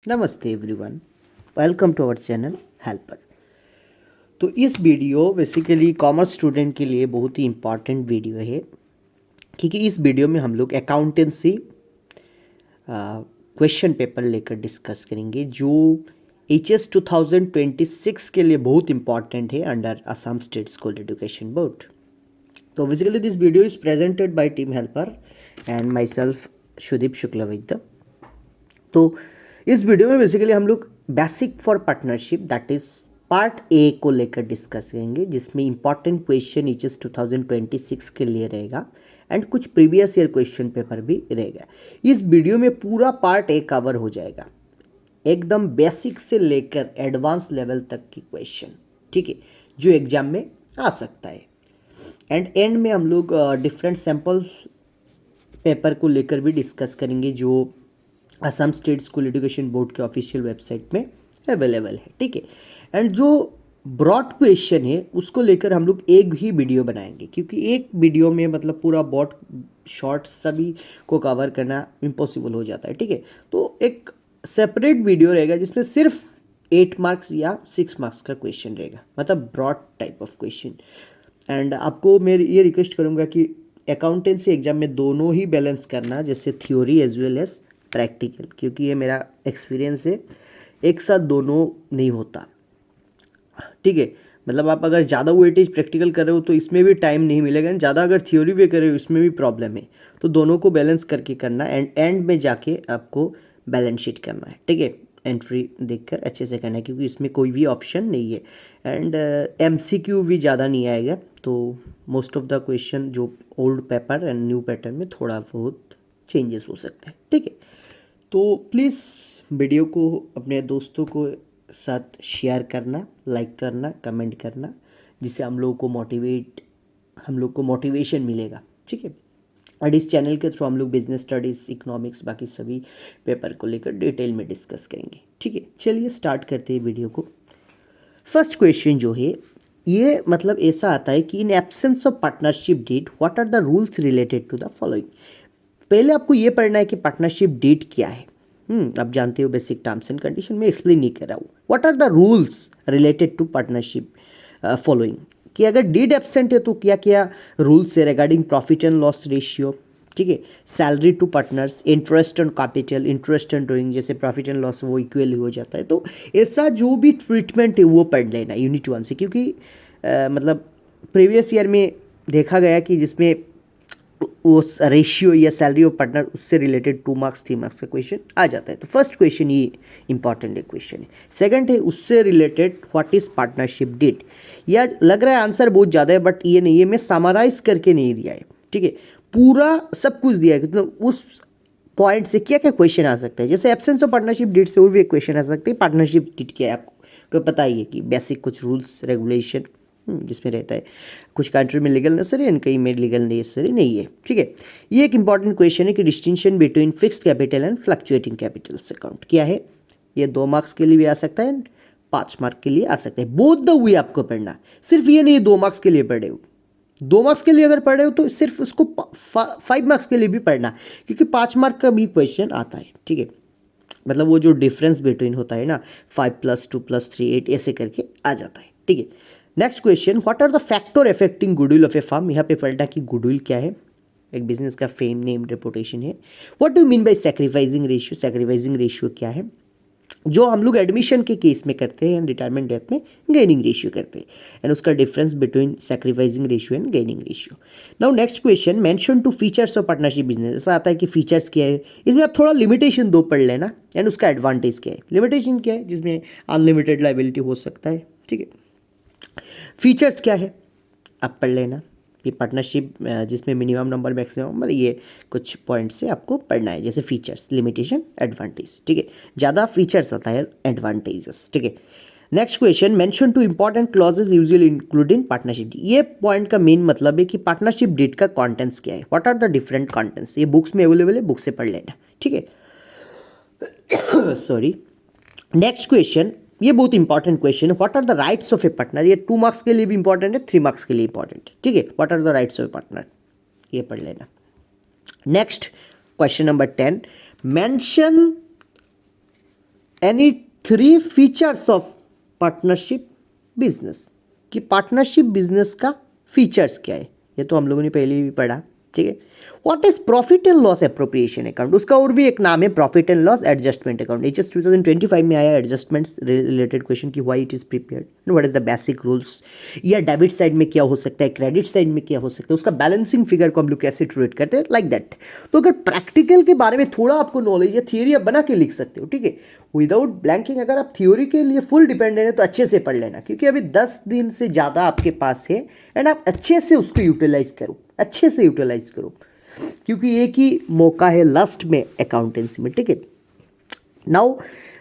नमस्ते everyone, welcome to our channel helper. तो इस वीडियो बेसिकली कॉमर्स स्टूडेंट के लिए बहुत ही इम्पॉर्टेंट वीडियो है, क्योंकि इस वीडियो में हम लोग अकाउंटेंसी क्वेश्चन पेपर लेकर डिस्कस करेंगे जो HS 2026 के लिए बहुत इम्पॉर्टेंट है under Assam state school education board. तो basically this video is presented by team helper and myself Sudip Shuklavaidya. तो इस वीडियो में बेसिकली हम लोग basic for partnership that is part A को लेकर डिस्कस करेंगे, जिसमें इंपॉर्टेंट क्वेश्चन HS 2026 के लिए रहेगा एंड कुछ प्रीवियस ईयर क्वेश्चन पेपर भी रहेगा। इस वीडियो में पूरा पार्ट ए कवर हो जाएगा, एकदम बेसिक से लेकर एडवांस लेवल तक की क्वेश्चन, ठीक है, जो एग्जाम में आ सकता है। एंड में हम लोग डिफरेंट सैम्पल पेपर को लेकर भी डिस्कस करेंगे जो Assam state school education board के ऑफिशियल वेबसाइट में अवेलेबल है, ठीक है। एंड जो ब्रॉड क्वेश्चन है उसको लेकर हम लोग एक ही वीडियो बनाएंगे, क्योंकि एक वीडियो में मतलब पूरा ब्रॉड शॉर्ट सभी को कवर करना इम्पॉसिबल हो जाता है, ठीक है। तो एक सेपरेट वीडियो रहेगा जिसमें सिर्फ 8 मार्क्स या 6 मार्क्स का क्वेश्चन रहेगा, मतलब broad type of question. And आपको मैं ये रिक्वेस्ट करूँगा कि अकाउंटेंसी एग्जाम में दोनों ही बैलेंस करना, जैसे theory as well as practical, क्योंकि ये मेरा एक्सपीरियंस है, एक साथ दोनों नहीं होता, ठीक है। मतलब आप अगर ज़्यादा वेटेज प्रैक्टिकल कर रहे हो तो इसमें भी टाइम नहीं मिलेगा, ज़्यादा अगर थ्योरी भी कर रहे हो इसमें भी प्रॉब्लम है। तो दोनों को बैलेंस करके करना एंड में जाके आपको बैलेंस शीट करना है, ठीक है। एंट्री देखकर अच्छे से करना है, क्योंकि इसमें कोई भी ऑप्शन नहीं है एंड MCQ भी ज़्यादा नहीं आएगा। तो मोस्ट ऑफ द क्वेश्चन जो old paper and new pattern में थोड़ा बहुत चेंजेस हो सकता है, ठीक है। तो प्लीज़ वीडियो को अपने दोस्तों को साथ शेयर करना, लाइक करना, कमेंट करना, जिससे हम लोग को मोटिवेशन मिलेगा, ठीक है। और इस चैनल के थ्रू हम लोग बिजनेस स्टडीज़, इकोनॉमिक्स, बाकी सभी पेपर को लेकर डिटेल में डिस्कस करेंगे, ठीक है। चलिए स्टार्ट करते हैं वीडियो को। फर्स्ट क्वेश्चन जो है ये मतलब ऐसा आता है कि in absence of partnership deed what are the rules related to the following. पहले आपको ये पढ़ना है कि पार्टनरशिप डीड क्या है। आप जानते हो बेसिक टर्म्स एंड कंडीशन में एक्सप्लेन नहीं कर रहा हूँ। What are the rules related to partnership following, कि अगर डीड एब्सेंट है तो क्या क्या रूल्स है regarding profit and loss ratio, ठीक है, salary to partners, interest on capital, interest on drawing, जैसे प्रॉफिट एंड लॉस वो इक्वल हो जाता है। तो ऐसा जो भी ट्रीटमेंट है वो पढ़ लेना यूनिट 1 से, क्योंकि मतलब प्रीवियस ईयर में देखा गया कि जिसमें उस रेशियो या सैलरी ऑफ पार्टनर उससे रिलेटेड 2 मार्क्स 3 मार्क्स का क्वेश्चन आ जाता है। तो फर्स्ट क्वेश्चन ये इंपॉर्टेंट क्वेश्चन है। सेकंड है उससे related what is partnership deed. या लग रहा है आंसर बहुत ज़्यादा है, बट ये नहीं है, मैं समराइज करके नहीं दिया है, ठीक है। पूरा सब कुछ दिया है, मतलब उस पॉइंट से क्या क्या क्वेश्चन आ सकता है। जैसे एब्सेंस ऑफ पार्टनरशिप डीड से वो भी एक क्वेश्चन आ सकता है, पार्टनरशिप डीड क्या है आपको पता ही है कि बेसिक कुछ रूल्स रेगुलेशन जिसमें रहता है, कुछ कंट्री में लीगल नेसेसरी एंड कहीं में लीगल नेसेसरी नहीं है, ठीक है। ये एक इंपॉर्टेंट क्वेश्चन है कि distinction between fixed capital and fluctuating Capitals account क्या है। ये 2 मार्क्स के लिए भी आ सकता है, 5 मार्क के लिए आ सकता है। बोथ द वे आपको पढ़ना, सिर्फ ये नहीं 2 मार्क्स के लिए पढ़े हो। 2 मार्क्स के लिए अगर पढ़े हो तो सिर्फ उसको 5 मार्क्स के लिए भी पढ़ना, क्योंकि 5 मार्क का भी क्वेश्चन आता है, ठीक है। मतलब वो जो डिफरेंस बिटवीन होता है ना, 5 + 2 + 3 8 ऐसे करके आ जाता है, ठीक है। Next question, what are the factor affecting goodwill of a firm. यहाँ पे पढ़ना कि गुडविल क्या है, एक बिजनेस का फेम, नेम, रेपुटेशन है। What do mean bye sacrificing ratio, sacrificing ratio क्या है, जो हम लोग एडमिशन के केस में करते हैं, रिटायरमेंट डेथ में गेनिंग रेशियो करते हैं, एंड उसका difference between sacrificing ratio and gaining ratio. Now next question, mention two features of partnership business. ऐसा आता है कि फीचर्स क्या है, इसमें आप थोड़ा लिमिटेशन 2 पढ़ लेना, एंड उसका एडवांटेज क्या है। लिमिटेशन क्या है, जिसमें अनलिमिटेड लाइबिलिटी हो सकता है, ठीक है। फीचर्स क्या है आप पढ़ लेना, ये पार्टनरशिप जिसमें मिनिमम नंबर, मैक्सिमम नंबर, ये कुछ पॉइंट से आपको पढ़ना है, जैसे फीचर्स, लिमिटेशन, एडवांटेज, ठीक है। ज़्यादा फीचर्स आता है एडवांटेजेस, ठीक है। Next question, mention two important clauses usually include in partnership. ये पॉइंट का मेन मतलब है कि पार्टनरशिप डीड का कॉन्टेंट्स क्या है, what are the different contents. ये बुक्स में अवेलेबल है, बुक से पढ़ लेना, ठीक है। सॉरी। नेक्स्ट क्वेश्चन, ये बहुत इंपॉर्टेंट क्वेश्चन है, what are the rights of a partner. ये 2 मार्क्स के लिए भी इंपॉर्टेंट है, 3 मार्क्स के लिए इंपॉर्टेंट है, ठीक है। What are the rights of a partner, ये पढ़ लेना। Next question number 10, mention any 3 features of partnership business, कि पार्टनरशिप बिजनेस का फीचर्स क्या है, ये तो हम लोगों ने पहले भी पढ़ा, ठीक है। What is profit and loss appropriation account, उसका और भी एक नाम है profit and loss adjustment account. HS 2025 में आया एडजस्टमेंट्स रिलेटेड क्वेश्चन कि why it is prepared and what is the basic rules, या डेबिट साइड में क्या हो सकता है, क्रेडिट साइड में क्या हो सकता है, उसका बैलेंसिंग फिगर को हम लोग कैसे ट्रीट करते हैं, लाइक दैट। तो अगर प्रैक्टिकल के बारे में थोड़ा आपको नॉलेज है, थियरी आप बना के लिख सकते हो, ठीक है, विदाउट ब्लैंकिंग। अगर आप थ्योरी के लिए फुल डिपेंडेंट है तो अच्छे से पढ़ लेना, क्योंकि अभी 10 दिन से ज़्यादा आपके पास है एंड आप अच्छे से उसको यूटिलाइज करो, अच्छे से यूटिलाइज करो, क्योंकि एक ही मौका है लास्ट में अकाउंटेंसी में, ठीक है। Now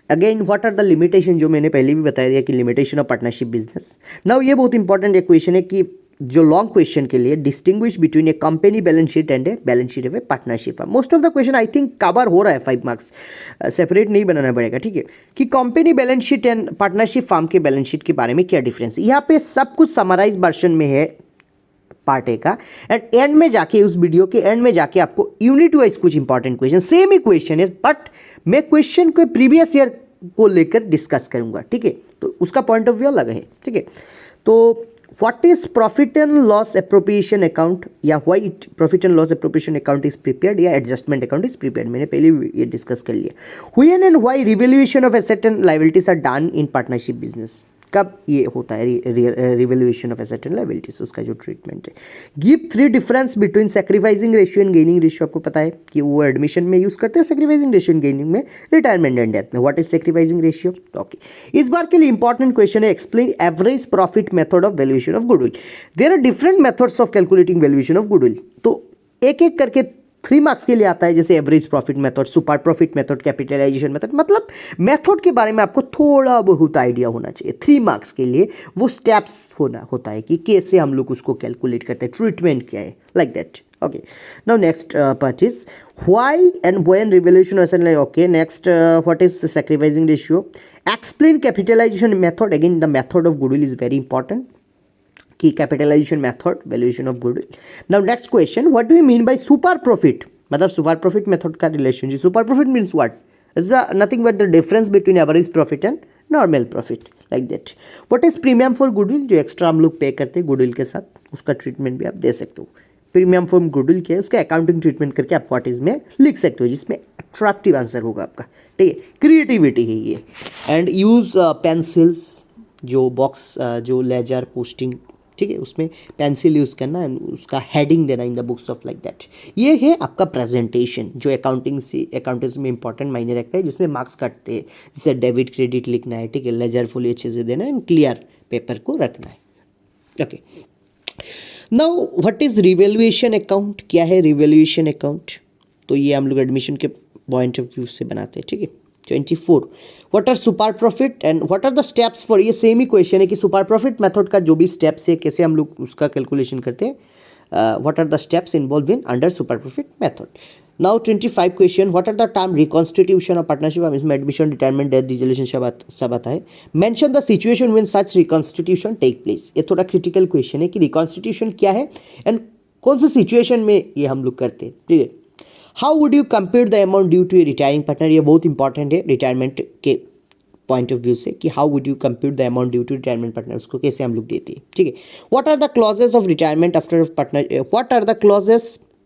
again what are the limitation, जो मैंने पहले भी बताया दिया कि limitation of partnership business. Now ये बहुत इंपॉर्टेंट एक क्वेश्चन है कि जो लॉन्ग क्वेश्चन के लिए distinguish between A company balance sheet and a balance sheet of A partnership. Most of the question I think cover हो रहा है, 5 मार्क्स सेपरेट नहीं बनाना पड़ेगा, ठीक है, कि company balance sheet and partnership firm के बैलेंस शीट के बारे में क्या डिफरेंस है। यहाँ पे सब कुछ समराइज वर्जन में है पार्ट ए का, एंड एंड में जाके उस वीडियो के एंड में जाके आपको यूनिट वाइज कुछ इंपॉर्टेंट क्वेश्चन, सेम ही क्वेश्चन है बट मैं क्वेश्चन को प्रीवियस ईयर को लेकर डिस्कस करूंगा, ठीक है, तो उसका पॉइंट ऑफ व्यू अलग है, ठीक है। तो what is profit and loss appropriation account, या why profit and loss appropriation account is prepared, या एडजस्टमेंट अकाउंट इज प्रिपेयर्ड, मैंने पहले ये डिस्कस कर लिया। When and why revaluation of asset and liabilities are done in partnership business, कब ये होता है revaluation of asset and liabilities, उसका जो ट्रीटमेंट है। Give 3 difference between sacrificing ratio and gaining ratio, आपको पता है कि वो एडमिशन में यूज करते हैं सैक्रिफाइसिंग रेशियो एंड गेनिंग में, रिटायरमेंट एंड डेथ में। What is sacrificing ratio, okay. इस बार के लिए इंपॉर्टेंट क्वेश्चन है, explain average profit method of valuation of goodwill. There are different methods of calculating valuation of goodwill, तो एक एक करके 3 मार्क्स के लिए आता है, जैसे average profit method, super profit method, capitalization method, मतलब मेथड के बारे में आपको थोड़ा बहुत आइडिया होना चाहिए। 3 मार्क्स के लिए वो स्टेप्स होता है कि कैसे हम लोग उसको कैलकुलेट करते हैं, ट्रीटमेंट क्या है, like that, okay. Now next part is why and when revaluation asset, okay. Next what is sacrificing ratio, explain capitalisation method, again the method of goodwill is very important, की capitalisation method, valuation of goodwill. Now next question, what do you mean by super profit, मतलब super profit method का relationship. Super profit means what, is nothing but the difference between average profit and normal profit, like that. What is premium for goodwill, जो extra हम लोग पे करते हैं goodwill के साथ, उसका ट्रीटमेंट भी आप दे सकते हो। प्रीमियम फॉर गुडविल क्या है, उसका अकाउंटिंग ट्रीटमेंट करके आप व्हाट इज में लिख सकते हो, जिसमें अट्रैक्टिव आंसर होगा आपका, ठीक है, क्रिएटिविटी है ये। एंड यूज पेंसिल्स, जो बॉक्स जो लेजर पोस्टिंग, ठीक है, उसमें पेंसिल यूज़ करना एंड उसका हेडिंग देना in the books of like that. ये है आपका प्रेजेंटेशन, जो अकाउंटेंसी में इंपॉर्टेंट मायने रखता है, जिसमें मार्क्स कटते हैं, जैसे डेबिट क्रेडिट लिखना है, ठीक है, लेजरफुली अच्छे से देना है एंड क्लियर पेपर को रखना है, okay. Now what is revaluation account, क्या है रिवैल्यूएशन अकाउंट, तो ये हम लोग एडमिशन के पॉइंट ऑफ व्यू से बनाते हैं, ठीक है। 24 what are super profit and what are the steps for, ये सेम ही क्वेश्चन है कि सुपर प्रॉफिट मेथड का जो भी स्टेप्स है, कैसे हम लोग उसका कैलकुलेशन करते हैं, what are the steps involve in under super profit method. Now 25 question, what are the term reconstitution of partnership, इसमें एडमिशन, रिटायरमेंट, डेथ, डिसोल्यूशन सब आता है। Mention the situation when such reconstitution take place, ये थोड़ा critical question है कि reconstitution क्या है एंड कौन सी सिचुएशन में ये हम लोग करते हैं, ठीक है। How would you compute the amount due to a retiring partner, ये बहुत इंपॉर्टेंट है रिटायरमेंट के पॉइंट ऑफ व्यू से, कि how would you compute the amount due to retirement partner, उसको कैसे हम लोग देते हैं, ठीक है। What are the clauses of retirement after partner, what are the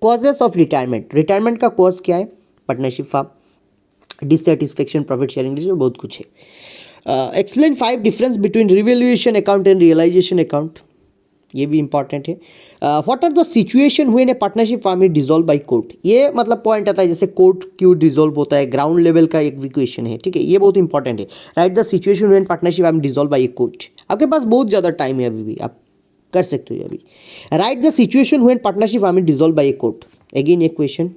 causes of retirement, retirement का कॉज क्या है, partnership firm, dissatisfaction, profit sharing ratio, बहुत कुछ है। Explain 5 difference between revaluation account and realization account, ये भी इंपॉर्टेंट है। What are the situation when a partnership firm is dissolve by court, ये मतलब पॉइंट आता है, जैसे कोर्ट क्यों डिसॉल्व होता है, ग्राउंड लेवल का एक भी क्वेश्चन है, ठीक है, ये बहुत इंपॉर्टेंट है। Right the situation when partnership form dissolve by court, आपके पास बहुत ज़्यादा टाइम है अभी भी, आप कर सकते हो अभी। Write the situation when partnership firm is dissolve by court, again एक क्वेश्चन,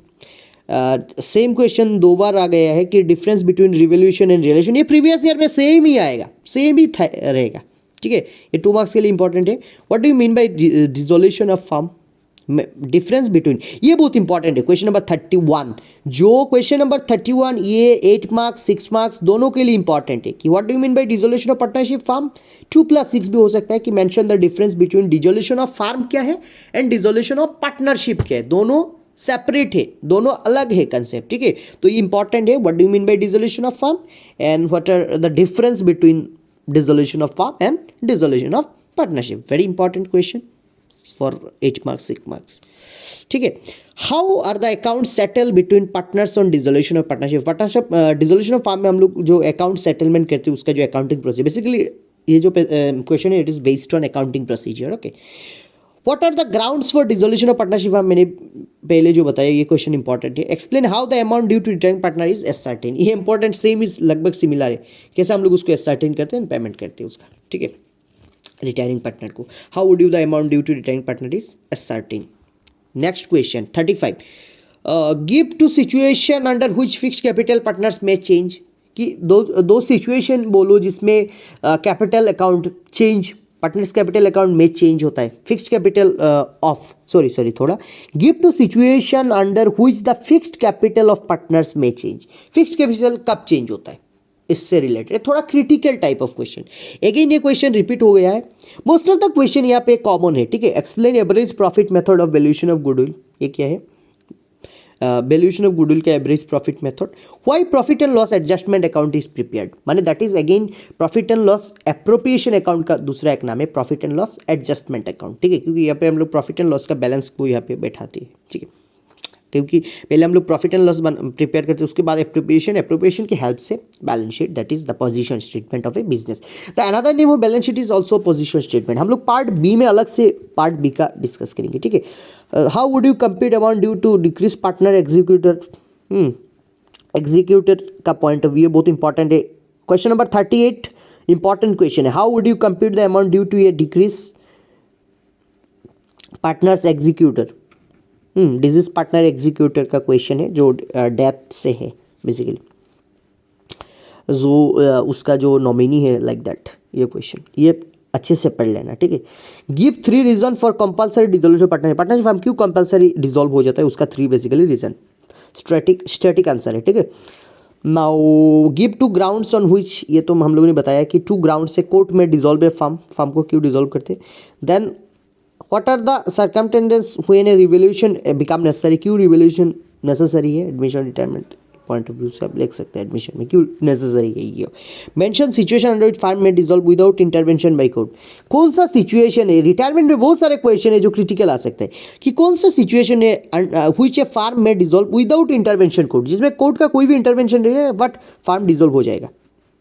सेम क्वेश्चन 2 बार आ गया है कि difference between revaluation and realization, ये प्रीवियस ईयर में सेम ही आएगा, सेम ही रहेगा, ठीक है, ये 2 मार्क्स के लिए इंपॉर्टेंट है। What do you mean by dissolution of firm, difference between, ये बहुत इंपॉर्टेंट है, क्वेश्चन नंबर 31, जो क्वेश्चन नंबर 31 ये 8 मार्क्स 6 मार्क्स दोनों के लिए इंपॉर्टेंट है कि what do you mean by dissolution of partnership firm, 2+6 भी हो सकता है कि mention the difference between dissolution of firm क्या है एंड डिसोल्यूशन ऑफ पार्टनरशिप क्या है, दोनों सेपरेट है, दोनों अलग है कंसेप्ट, ठीक है। तो ये इंपॉर्टेंट है, what do you mean by dissolution of firm and what are the difference between dissolution of firm and dissolution of partnership. Very important question for 8 marks 6 marks, ठीक है। How are the account settle between partners on dissolution of partnership. Partnership dissolution of firm में हम लोग जो account settlement करते हैं उसका जो अकाउंटिंग प्रोसीजर, बेसिकली ये जो क्वेश्चन है it is based on accounting procedure, okay. What are the grounds for dissolution of partnership, मैंने पहले जो बताया ये क्वेश्चन इंपॉर्टेंट है। Explain how the amount due to retiring partner is ascertain, ये इंपॉर्टेंट, सेम इज लगभग similar है, कैसे हम लोग उसको एसर्टेन करते हैं, पेमेंट करते हैं उसका, ठीक है, रिटायरिंग पार्टनर को। How would you the amount due to retiring partner is ascertain. Next question 35, give two situation under which fixed capital partners में चेंज, कि दो सिचुएशन बोलो जिसमें capital account change, partners capital account में change होता है, fixed capital of sorry थोड़ा, give two situation under which the fixed capital of partners में चेंज, फिक्स्ड कैपिटल कब चेंज होता है, इससे रिलेटेड थोड़ा critical type of question. Again ये क्वेश्चन रिपीट हो गया है, मोस्ट ऑफ द क्वेश्चन यहाँ पे कॉमन है, ठीक है। Explain average profit method of valuation of goodwill, ये क्या है, वैल्यूएशन ऑफ गुडविल का average profit method. Why profit and loss adjustment account is prepared, माने that is again profit and loss appropriation account का दूसरा एक नाम है profit and loss adjustment account, ठीक है, क्योंकि यहाँ पे हम लोग प्रॉफिट एंड लॉस का बैलेंस को यहाँ पे बैठाते हैं, ठीक है, क्योंकि पहले हम लोग प्रॉफिट एंड लॉस प्रिपेयर करते हैं, उसके बाद एप्रोप्रिएशन की हेल्प से balance sheet, that is the position statement of A business. The another name of balance sheet is also position statement. हम लोग पार्ट बी में अलग से पार्ट बी का डिस्कस करेंगे, ठीक है। How would you compute amount due to डिक्रीज पार्टनर एग्जीक्यूटर, एग्जीक्यूटर का पॉइंट ऑफ व्यू बहुत इंपॉर्टेंट है। क्वेश्चन नंबर 38 इंपॉर्टेंट क्वेश्चन है, how would you compute the amount due to a डिक्रीज partners executor. Deceased partner executor का question है जो death से है, बेसिकली जो उसका जो नॉमिनी है, लाइक दैट, ये क्वेश्चन ये अच्छे से पढ़ लेना, ठीक है। Give 3 reason for compulsory dissolution partnership, partnership हम क्यों कंपल्सरी डिसॉल्व हो जाता है, उसका 3 बेसिकली रीजन, स्टैटिक आंसर है, ठीक है। Now give 2 grounds on which, ये तो हम लोगों ने बताया कि 2 ग्राउंड से कोर्ट में डिसॉल्व ए फर्म को क्यों डिसॉल्व करते। Then what are the circumstances when a revolution become necessary, क्यों रिवोल्यूशन नेसेसरी है, admission retirement point of view से आप लिख सकते हैं एडमिशन में क्यों नेसेसरी है ये। Mention situation under which firm में dissolve without intervention by court, कौन सा सिचुएशन है, रिटायरमेंट में बहुत सारे क्वेश्चन है जो क्रिटिकल आ सकते हैं, कि कौन सा सिचुएशन है व्हिच ए फर्म में डिसॉल्व विदाउट इंटरवेंशन कोर्ट, जिसमें कोर्ट का कोई भी इंटरवेंशन नहीं है बट फर्म डिसॉल्व हो जाएगा,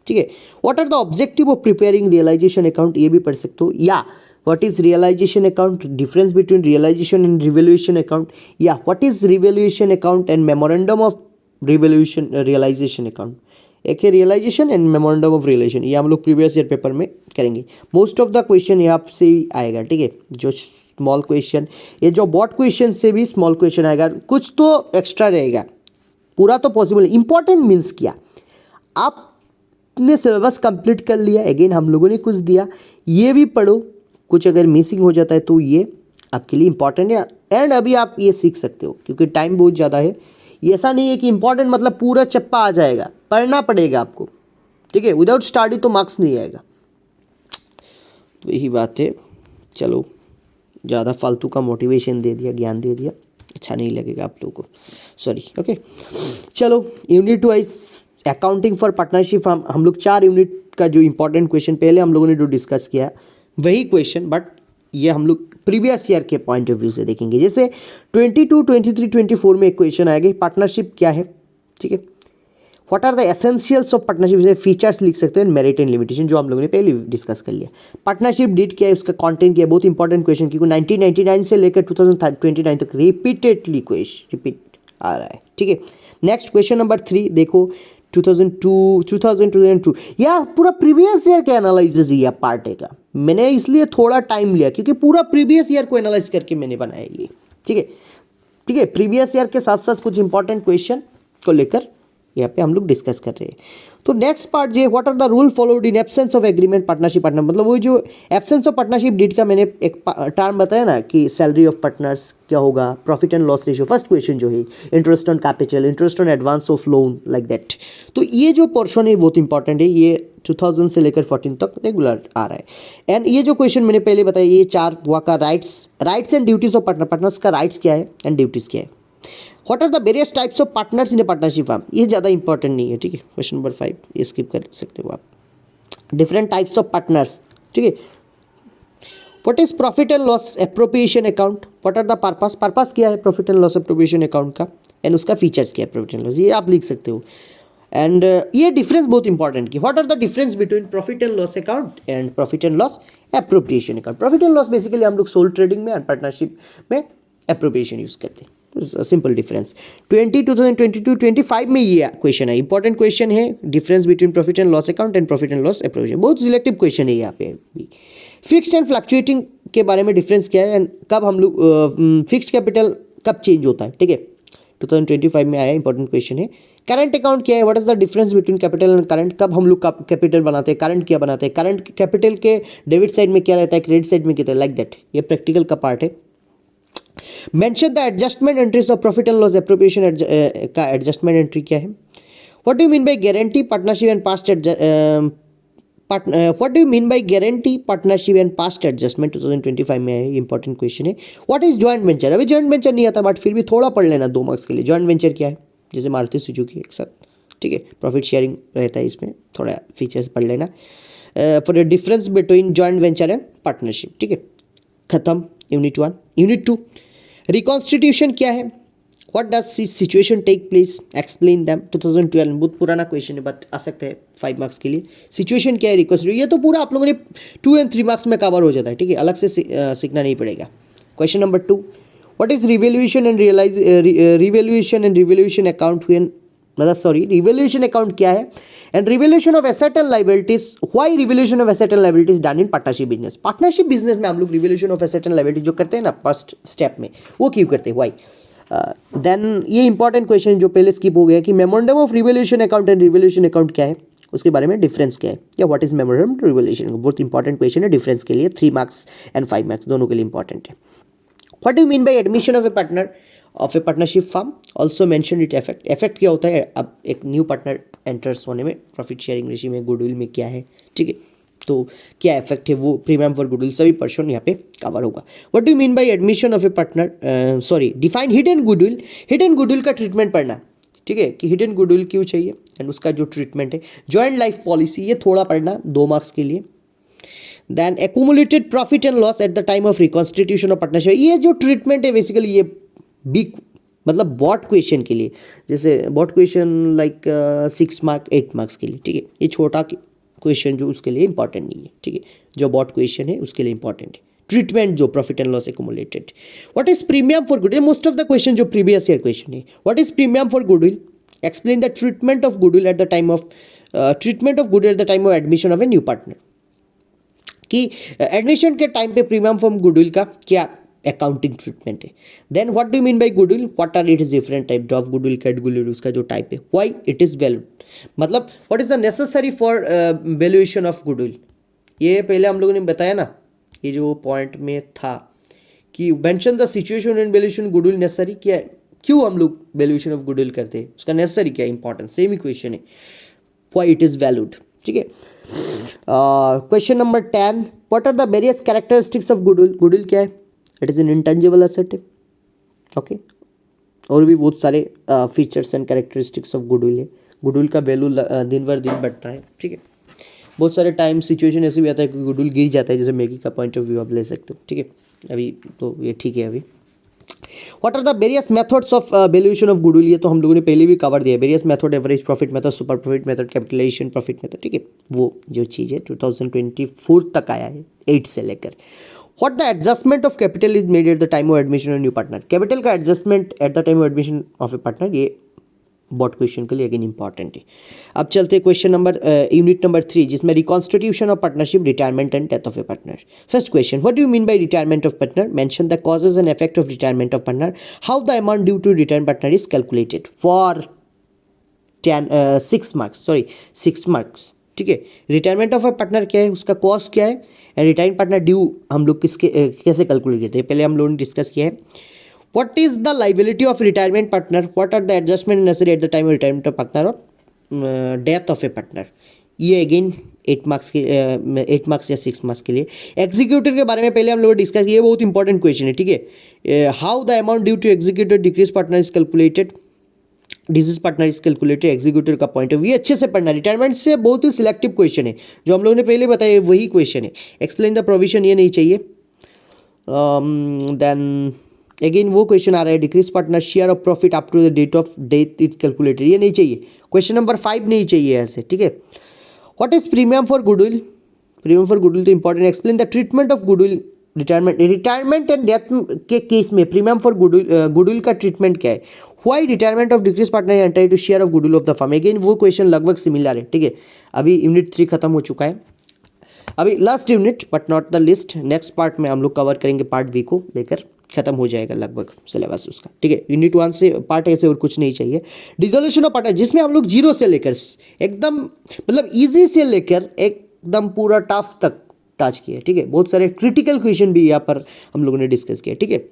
ठीक है। What are the objective of preparing realization account, ये भी पढ़ सकते हो, या what is realization account, difference between realization and revaluation account, yeah, what is revaluation account and memorandum of realization account, एक है realization and memorandum of realization, ये हम लोग प्रीवियस ईयर पेपर में करेंगे। मोस्ट ऑफ द क्वेश्चन यहाँ से ही आएगा, ठीक है, जो स्मॉल क्वेश्चन, ये जो बॉट क्वेश्चन से भी स्मॉल क्वेश्चन आएगा, कुछ तो एक्स्ट्रा रहेगा, पूरा तो पॉसिबल। इंपॉर्टेंट मीन्स क्या, आपने सिलेबस कंप्लीट कर लिया, अगेन हम लोगों ने कुछ दिया, ये भी पढ़ो, कुछ अगर मिसिंग हो जाता है तो ये आपके लिए इंपॉर्टेंट है, एंड अभी आप ये सीख सकते हो क्योंकि टाइम बहुत ज़्यादा है। ये ऐसा नहीं है कि इंपॉर्टेंट मतलब पूरा चप्पा आ जाएगा, पढ़ना पड़ेगा आपको, ठीक है, विदाउट स्टडी तो मार्क्स नहीं आएगा, तो यही बात है। चलो, ज़्यादा फालतू का मोटिवेशन दे दिया, ज्ञान दे दिया, अच्छा नहीं लगेगा आप लोगों को, सॉरी, ओके। चलो, unit wise accounting for partnership हम लोग 4 यूनिट का जो इंपॉर्टेंट क्वेश्चन पहले हम लोगों ने जो डिस्कस किया वही क्वेश्चन, बट ये हम लोग प्रीवियस ईयर के पॉइंट ऑफ व्यू से देखेंगे। जैसे 22, 23, 24 में एक क्वेश्चन आएगा, पार्टनरशिप क्या है, ठीक है। What are the essentials of partnership, जैसे फीचर्स लिख सकते हैं, मेरिट एंड लिमिटेशन, जो हम लोगों ने पहले डिस्कस कर लिया। पार्टनरशिप डीड क्या है, उसका कंटेंट क्या है, बहुत इंपॉर्टेंट क्वेश्चन, क्योंकि 1999 से लेकर 2029 तक रिपीटेडली क्वेश्चन रिपीट आ रहा है, ठीक है। नेक्स्ट क्वेश्चन नंबर 3 देखो, 2002 या पूरा प्रीवियस ईयर का एनालिसिस ही पार्ट है का, मैंने इसलिए थोड़ा टाइम लिया क्योंकि पूरा प्रीवियस ईयर को एनालाइज करके मैंने बनाया ये, ठीक है, ठीक है। प्रीवियस ईयर के साथ साथ कुछ इंपॉर्टेंट क्वेश्चन को लेकर यहाँ पे हम लोग डिस्कस कर रहे हैं। तो नेक्स्ट पार्ट जो है, what are the rule followed in absence of agreement partnership partner, मतलब वो जो एब्सेंस ऑफ पार्टनरशिप डीड का मैंने एक टर्म बताया ना कि सैलरी ऑफ पार्टनर्स क्या होगा, profit and loss ratio, first question जो है interest on capital, interest on advance of loan, like that. तो ये जो पोर्शन है बहुत इंपॉर्टेंट है, ये 2000 से लेकर 14 तक रेगुलर आ रहा है। एंड ये जो क्वेश्चन मैंने पहले बताया, ये 4 हुआ का rights and duties of partners का राइट्स क्या है एंड ड्यूटीज़ क्या है, what are the various types of partners in a partnership firm, ये ज़्यादा इंपॉर्टेंट नहीं है, ठीक है। क्वेश्चन नंबर 5 ये स्किप कर सकते हो आप। डिफरेंट टाइप्स ऑफ पार्टनर्स, ठीक है। What is profit and loss appropriation account, what are the purpose क्या है profit and loss appropriation account का, एंड उसका फीचर्स क्या है प्रॉफिट एंड लॉस, ये आप लिख सकते हो। एंड ये डिफरेंस बहुत इंपॉर्टेंट की what are the difference between profit and loss account and profit and loss appropriation account. Profit and loss basically हम लोग सोल ट्रेडिंग में एंड पार्टनरशिप में एप्रोप्रिएशन यूज करते हैं, सिंपल डिफरेंस। 2022-25 में ये क्वेश्चन है, इंपॉर्टेंट क्वेश्चन है, difference between profit and loss account and profit and loss appropriation, बहुत सिलेक्टिव क्वेश्चन है यहाँ पे भी। फिक्स्ड एंड फ्लक्चुएटिंग के बारे में डिफरेंस क्या है एंड कब हम लोग फिक्स्ड कैपिटल कब चेंज होता है, ठीक है, 2025 में आया, इंपॉर्टेंट क्वेश्चन है। करंट अकाउंट क्या है, what is the difference between capital and current, कब हम लोग कैपिटल बनाते हैं, करंट क्या बनाते हैं, करंट कैपिटल के डेबिट साइड में क्या रहता है, क्रेडिट साइड में क्या, लाइक दैट, ये प्रैक्टिकल का पार्ट है। Mention the adjustment entries of profit and loss appropriation का एडजस्टमेंट एंट्री क्या है। What do you mean by guarantee partnership and past what do you mean by guarantee partnership and past adjustment 2025 में है, important question है। What is joint venture, अभी joint venture नहीं आता but फिर भी थोड़ा पढ़ लेना 2 मार्क्स के लिए। जॉइंट वेंचर क्या है, जैसे मारुति सुजुकी एक साथ, ठीक है, प्रॉफिट शेयरिंग रहता है इसमें, थोड़ा फीचर्स पढ़ लेना। For the difference between joint venture and partnership, ठीक है, खत्म यूनिट 1। यूनिट 2 रिकॉन्स्टिट्यूशन क्या है, what does situation take place, explain them, 2012 बहुत पुराना क्वेश्चन है बट आ सकता है 5 मार्क्स के लिए। सिचुएशन क्या है, रिकॉन्स्टिट्यूशन, ये तो पूरा आप लोगों ने 2 और 3 मार्क्स में कवर हो जाता है, ठीक है, अलग से सीखना नहीं पड़ेगा। Question number 2 what is revaluation and revaluation account when, मतलब सॉरी रिवैल्यूएशन अकाउंट क्या है and revaluation of asset and liabilities, why revaluation of asset and liabilities done in partnership business. Partnership business में हम लोग revaluation of asset and liability जो करते हैं ना फर्स्ट स्टेप में, वो क्यों करते हैं, व्हाई। देन ये इंपॉर्टेंट क्वेश्चन जो पहले स्किप हो गया कि memorandum of revaluation account and revaluation account क्या है, उसके बारे में डिफरेंस क्या है, या व्हाट इज मेमोरेंडम रिवैल्यूएशन, बहुत इंपॉर्टेंट क्वेश्चन है डिफरेंस के लिए, 3 मार्क्स एंड 5 मार्क्स दोनों के लिए इंपॉर्टेंट है। What do mean bye admission of a partner of A partnership firm, also mention it effect, effect क्या होता है अब एक न्यू पार्टनर एंटर्स होने में, प्रॉफिट शेयरिंग रेशियो में, गुडविल में क्या है, ठीक है, तो क्या इफेक्ट है वो, प्रीमियम फॉर गुडविल, सभी पर्सन यहाँ पे कवर होगा। What do mean bye admission of a partner, sorry define hidden goodwill, hidden goodwill का ट्रीटमेंट पढ़ना, ठीक है, कि हिडन गुडविल क्यों चाहिए एंड उसका जो ट्रीटमेंट है। जॉइंट लाइफ पॉलिसी ये थोड़ा पढ़ना 2 मार्क्स के लिए। Then accumulated profit and loss at the time of reconstitution of partnership, ये जो ट्रीटमेंट है बेसिकली ये बिग मतलब बॉट क्वेश्चन के लिए, जैसे both question like 6 mark 8 marks के लिए, ठीक है, ये छोटा क्वेश्चन जो उसके लिए इंपॉर्टेंट नहीं है, ठीक है, जो बॉट क्वेश्चन है उसके लिए इंपॉर्टेंट है। ट्रीटमेंट जो profit and loss accumulated, what is premium for goodwill, most of the question जो प्रीवियस ईयर क्वेश्चन है, what is premium for goodwill, explain the treatment of goodwill at the time of admission of a new partner, कि admission के time पे premium for goodwill का क्या accounting treatment है। Then what do mean by goodwill, what are its different type, drop goodwill, cat goodwill, उसका जो type है, why it is valued, मतलब what is the necessary for valuation of goodwill, ये पहले हम लोगों ने बताया ना, ये जो पॉइंट में था कि mention the situation and valuation goodwill necessary, क्या है, क्यों हम लोग वैल्यूएशन ऑफ गुडविल करते हैं, उसका नेसेसरी क्या इंपॉर्टेंट, सेम ही क्वेश्चन है, व्हाई इट इज वैल्यूड, ठीक है। Question number 10 what are the various characteristics of goodwill, goodwill क्या है, it is an intangible asset है, ओके, और भी बहुत सारे features and characteristics of goodwill है। गुडविल का वैल्यू दिन भर दिन बढ़ता है, ठीक है, बहुत सारे टाइम सिचुएशन ऐसे भी आता है कि गुडविल गिर जाता है, जैसे मैगी का पॉइंट ऑफ व्यू आप ले सकते हो, ठीक है, अभी तो ये ठीक है। अभी what are the various methods of valuation of goodwill, ये तो हम लोगों ने पहले भी कवर दिया, various method, average profit method, super profit method, capitalisation profit method, ठीक है, वो जो चीज़ है 2024 तक आया है 8 से लेकर। What the adjustment of capital is made at the time of admission of new partner, capital का adjustment at the time of admission of a partner, ये बॉट क्वेश्चन के लिए अगेन इंपॉर्टेंट है। अब चलते हैं क्वेश्चन नंबर यूनिट नंबर 3 जिसमें reconstitution of partnership, retirement and death of a partner. First question, what do you mean by retirement of partner, mention the causes and effect of retirement of partner, how the amount due to retired partner is calculated for 6 marks, ठीक है। Retirement of a partner क्या है, उसका cost क्या है, and retired partner due हम लोग किसके कैसे कैलकुलेट करते हैं, पहले हम लोगों ने डिस्कस किया है। What is the liability of retirement partner? What are the adjustments necessary at the time of retirement of partner or death of a partner? ये अगेन 8 मार्क्स के 8 मार्क्स या 6 मार्क्स के लिए। एग्जीक्यूटिव के बारे में पहले हम लोग डिस्कस किए, बहुत इंपॉर्टेंट क्वेश्चन है, ठीक है। How the amount due to executive डिक्रीज partner is calculated, deceased partner is calculated, executive का पॉइंट ऑफ व्यू अच्छे से पढ़ना। रिटायरमेंट से बहुत ही सिलेक्टिव क्वेश्चन है, जो हम लोगों ने पहले बताया वही क्वेश्चन है। एक्सप्लेन द प्रोविजन, ये नहीं चाहिए। देन अगेन वो क्वेश्चन आ रहा है, डिक्रीज partner share of profit up to the date of death is calculated, ये नहीं चाहिए। क्वेश्चन नंबर 5 नहीं चाहिए ऐसे, ठीक है। What is premium for goodwill, premium for goodwill तो important. Explain the treatment of goodwill retirement and death के केस में प्रीमियम फॉर गुडविल का ट्रीटमेंट क्या है। व्हाई रिटायरमेंट ऑफ डिक्रीज partner entitled to share of goodwill of the firm, again वो question लगभग similar है, ठीक है। अभी यूनिट 3 खत्म हो चुका है, अभी last unit but not the list, next part में हम लोग कवर करेंगे, पार्ट बी को लेकर खत्म हो जाएगा लगभग सिलेबस उसका, ठीक है। यूनिट 1 से पार्ट ए से और कुछ नहीं चाहिए। डिसोल्यूशन ऑफ पार्टनर, जिसमें हम लोग जीरो से लेकर एकदम मतलब इजी से लेकर एकदम पूरा टफ तक टच किए, ठीक है। बहुत सारे क्रिटिकल क्वेश्चन भी यहाँ पर हम लोगों ने डिस्कस किया, ठीक है।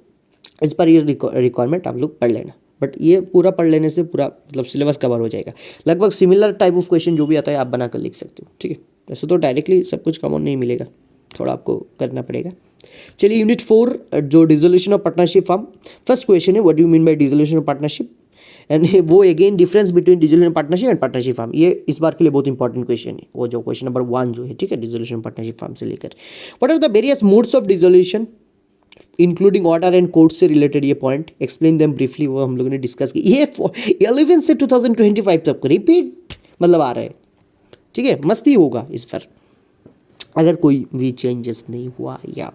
इस पर ये रिक्वायरमेंट आप लोग पढ़ लेना, बट ये पूरा पढ़ लेने से पूरा मतलब सिलेबस कवर हो जाएगा। लगभग सिमिलर टाइप ऑफ क्वेश्चन जो भी आता है आप बनाकर लिख सकते हो, ठीक है। वैसे तो डायरेक्टली सब कुछ कॉमन नहीं मिलेगा, थोड़ा आपको करना पड़ेगा। चलिए यूनिट 4 जो dissolution of partnership firm, first question है what do you mean by dissolution of partnership, and वो again difference between dissolution partnership and partnership firm, ये इस बार के लिए बहुत इंपॉर्टेंट क्वेश्चन है, वो जो क्वेश्चन नंबर 1 जो है, ठीक है, डिसोल्यूशन पार्टनरशिप फॉर्म से लेकर। What are the various modes of dissolution including order and court से रिलेटेड ये पॉइंट, एक्सप्लेन देम ब्रीफली, वो हम लोगों ने डिस्कस की। ये 11 से 2025 तक रिपीट मतलब आ रहा है, ठीक है। मस्ती होगा इस पर अगर कोई भी चेंजेस नहीं हुआ या,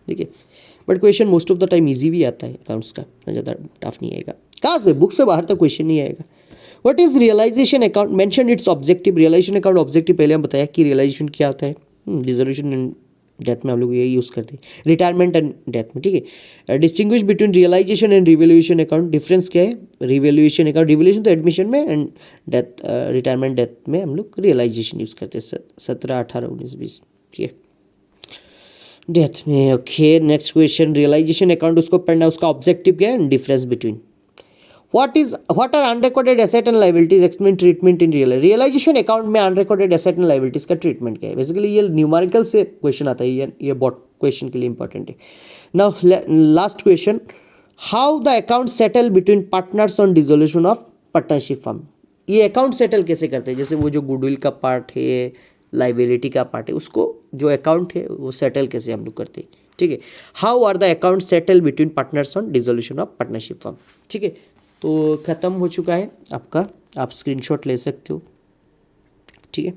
ठीक है। But question most of the time easy भी आता है अकाउंट्स का, ज़्यादा टफ नहीं आएगा। कहाँ से बुक से बाहर तक क्वेश्चन नहीं आएगा। What is realisation account, mention its objective, realisation account objective पहले हम बताया कि रियलाइजेशन क्या होता है। डिसोल्यूशन एंड डेथ में हम लोग यही यूज़ करते हैं, रिटायरमेंट एंड डेथ में, ठीक है। Distinguish between realisation and revaluation account, difference क्या है। रिवैल्यूएशन अकाउंट, रिवैल्यूएशन तो एडमिशन में, एंड डेथ रिटायरमेंट डेथ में हम लोग रियलाइजेशन यूज़ करते हैं। 17, 18, 19, 20, ठीक है, डेथ में। Okay, next question, realisation account उसको पढ़ना, उसका ऑब्जेक्टिव क्या है, difference between. What are unrecorded asset and liabilities, explain treatment in realisation account में अनरिकॉर्डेड एसेट एंड लायबिलिटीज का ट्रीटमेंट क्या है। बेसिकली ये न्यूमेरिकल से क्वेश्चन आता है, ये बॉट क्वेश्चन के लिए इंपॉर्टेंट है। Now last question, how the account settle between partners on dissolution of partnership firm, ये अकाउंट सेटल कैसे करते हैं। जैसे वो जो गुडविल का पार्ट है, लाइबिलिटी का पार्ट है, उसको जो अकाउंट है वो सेटल कैसे हम लोग करते हैं, ठीक है। How are the account settle between partners on dissolution of partnership firm, ठीक है। तो ख़त्म हो चुका है आपका, आप स्क्रीनशॉट ले सकते हो, ठीक है।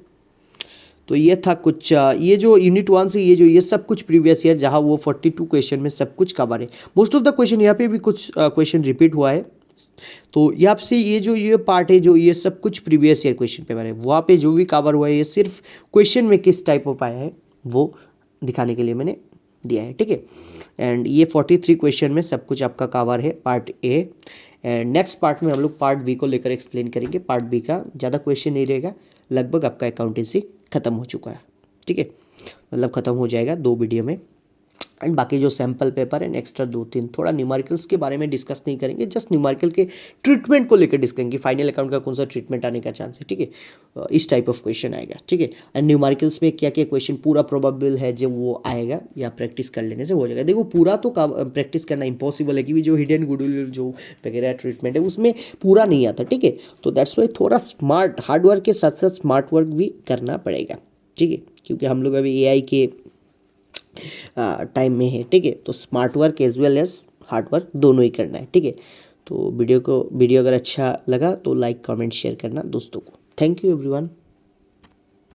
तो ये था कुछ, ये जो यूनिट 1 से ये सब कुछ प्रीवियस ईयर, जहाँ वो 42 क्वेश्चन में सब कुछ कवर है। मोस्ट ऑफ द क्वेश्चन यहाँ पे भी कुछ क्वेश्चन रिपीट हुआ है। तो यहाँ से ये पार्ट है जो ये सब कुछ प्रीवियस ईयर क्वेश्चन पेपर है, वहाँ पे जो भी कवर हुआ है ये सिर्फ क्वेश्चन में किस टाइप ऑफ आया है वो दिखाने के लिए मैंने दिया है, ठीक है। एंड ये 43 क्वेश्चन में सब कुछ आपका कवर है, part A. And next part में हम लोग पार्ट बी को लेकर एक्सप्लेन करेंगे। पार्ट बी का ज़्यादा क्वेश्चन नहीं रहेगा, लगभग आपका अकाउंटेंसी खत्म हो चुका है, ठीक है, मतलब ख़त्म हो जाएगा 2 वीडियो में। एंड बाकी जो सैम्पल पेपर एंड एक्स्ट्रा 2-3 थोड़ा न्यूमेरिकल्स के बारे में डिस्कस नहीं करेंगे, जस्ट न्यूमेरिकल के ट्रीटमेंट को लेकर डिस्कस करेंगे, फाइनल अकाउंट का कौन सा ट्रीटमेंट आने का चांस है, ठीक है। इस टाइप ऑफ क्वेश्चन आएगा, ठीक है। एंड न्यूमेरिकल्स में क्या क्या क्वेश्चन पूरा प्रोबेबल है जो वो आएगा, या प्रैक्टिस कर लेने से हो जाएगा। देखो पूरा तो प्रैक्टिस करना इम्पॉसिबल है, क्योंकि जो हिडन गुडविल जो वगैरह ट्रीटमेंट है उसमें पूरा नहीं आता, ठीक है। तो दैट्स वाई थोड़ा स्मार्ट हार्ड वर्क के साथ साथ स्मार्ट वर्क भी करना पड़ेगा, ठीक है, क्योंकि हम लोग अभी AI के टाइम में है, ठीक है। तो smart work as well as hard work दोनों ही करना है, ठीक है। तो वीडियो अगर अच्छा लगा तो लाइक कमेंट शेयर करना दोस्तों को। Thank you everyone.